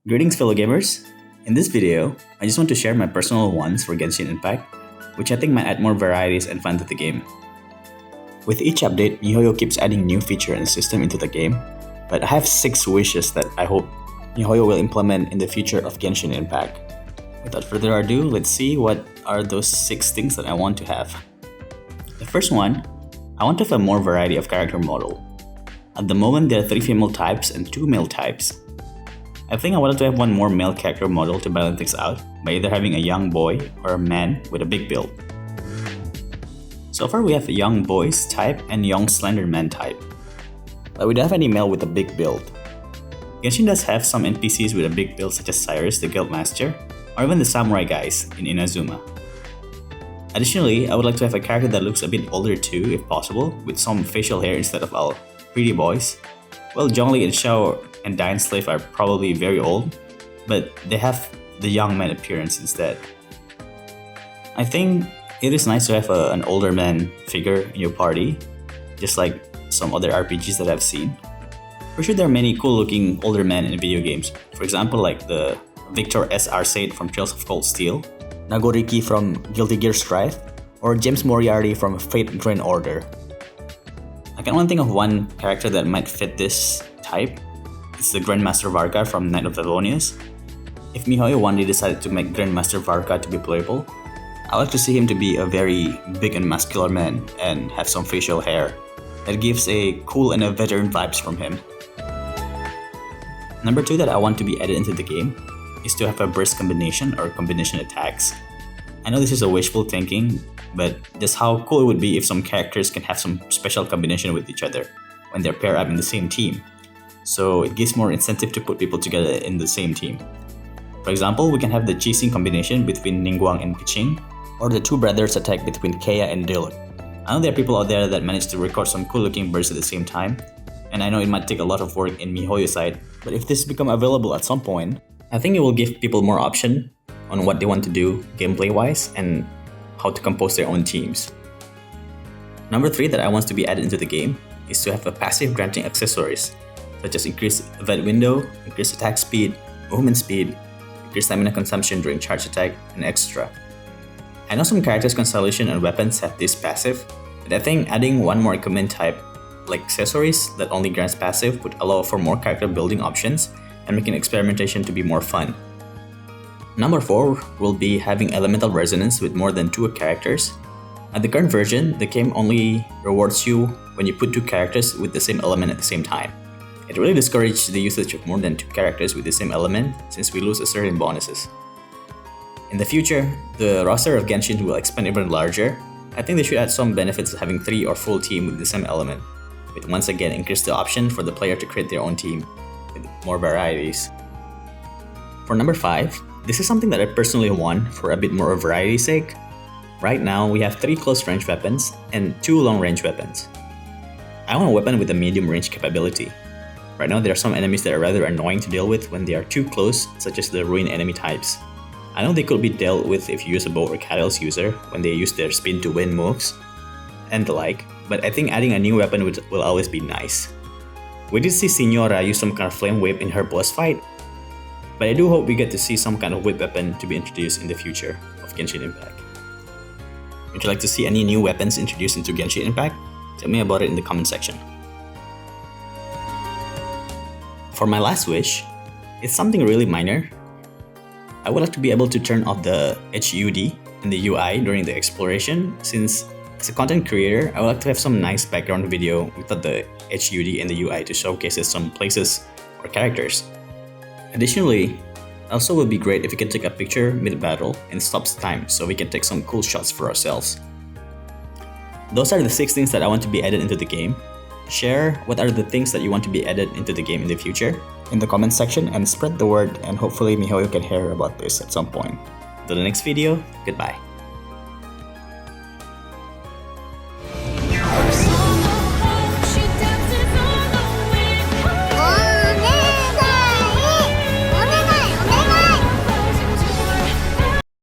Greetings fellow gamers! In this video, I just want to share my personal ones for Genshin Impact, which I think might add more varieties and fun to the game. With each update, miHoYo keeps adding new feature and system into the game, but I have 6 wishes that I hope miHoYo will implement in the future of Genshin Impact. Without further ado, let's see what are those 6 things that I want to have. The first one, I want to have a more variety of character model. At the moment, there are 3 female types and 2 male types. I think I wanted to have one more male character model to balance things out by either having a young boy or a man with a big build. So far we have a young boys type and young slender man type, but we don't have any male with a big build. Genshin does have some NPCs with a big build such as Cyrus the Guildmaster, or even the samurai guys in Inazuma. Additionally, I would like to have a character that looks a bit older too if possible, with some facial hair instead of all pretty boys. Well, Zhongli and Xiao and Diane Slave are probably very old, but they have the young man appearance instead. I think it is nice to have an older man figure in your party, just like some other RPGs that I've seen. For sure there are many cool looking older men in video games, for example like the Victor S. Arcade from Trails of Cold Steel, Nagoriki from Guilty Gear Strive, or James Moriarty from Fate Grand Order. I can only think of one character that might fit this type. It's the Grandmaster Varka from Knight of Favonius. If miHoYo one day decided to make Grandmaster Varka to be playable, I would like to see him to be a very big and muscular man and have some facial hair that gives a cool and a veteran vibes from him. Number 2 that I want to be added into the game is to have a burst combination or combination attacks. I know this is a wishful thinking, but just how cool it would be if some characters can have some special combination with each other when they're paired up in the same team. So it gives more incentive to put people together in the same team. For example, we can have the Qixing combination between Ningguang and Keqing, or the two brothers attack between Kaeya and Diluc. I know there are people out there that manage to record some cool looking bursts at the same time, and I know it might take a lot of work in miHoYo side, but if this become available at some point, I think it will give people more option on what they want to do gameplay wise and how to compose their own teams. Number 3 that I want to be added into the game is to have a passive granting accessories, such as increased event window, increased attack speed, movement speed, increased stamina consumption during charge attack, and extra. I know some characters' constellation and weapons have this passive, but I think adding one more equipment type, like accessories that only grants passive, would allow for more character building options and making experimentation to be more fun. Number 4 will be having elemental resonance with more than 2 characters. At the current version, the game only rewards you when you put 2 characters with the same element at the same time. It really discourages the usage of more than 2 characters with the same element since we lose certain bonuses. In the future, the roster of Genshin will expand even larger. I think they should add some benefits of having 3 or full team with the same element, but once again increase the option for the player to create their own team with more varieties. For number 5, this is something that I personally want for a bit more of variety's sake. Right now, we have 3 close range weapons and 2 long range weapons. I want a weapon with a medium range capability. Right now, there are some enemies that are rather annoying to deal with when they are too close, such as the ruin enemy types. I know they could be dealt with if you use a bow or catalyst user when they use their spin to win moves and the like, but I think adding a new weapon will always be nice. We did see Signora use some kind of flame whip in her boss fight, but I do hope we get to see some kind of whip weapon to be introduced in the future of Genshin Impact. Would you like to see any new weapons introduced into Genshin Impact? Tell me about it in the comment section. For my last wish, it's something really minor. I would like to be able to turn off the HUD in the UI during the exploration, since as a content creator, I would like to have some nice background video without the HUD in the UI to showcase some places or characters. Additionally, also would be great if we can take a picture mid-battle and stops time so we can take some cool shots for ourselves. Those are the 6 things that I want to be added into the game. Share what are the things that you want to be added into the game in the future in the comment section and spread the word, and hopefully miHoYo can hear about this at some point. Till the next video, goodbye.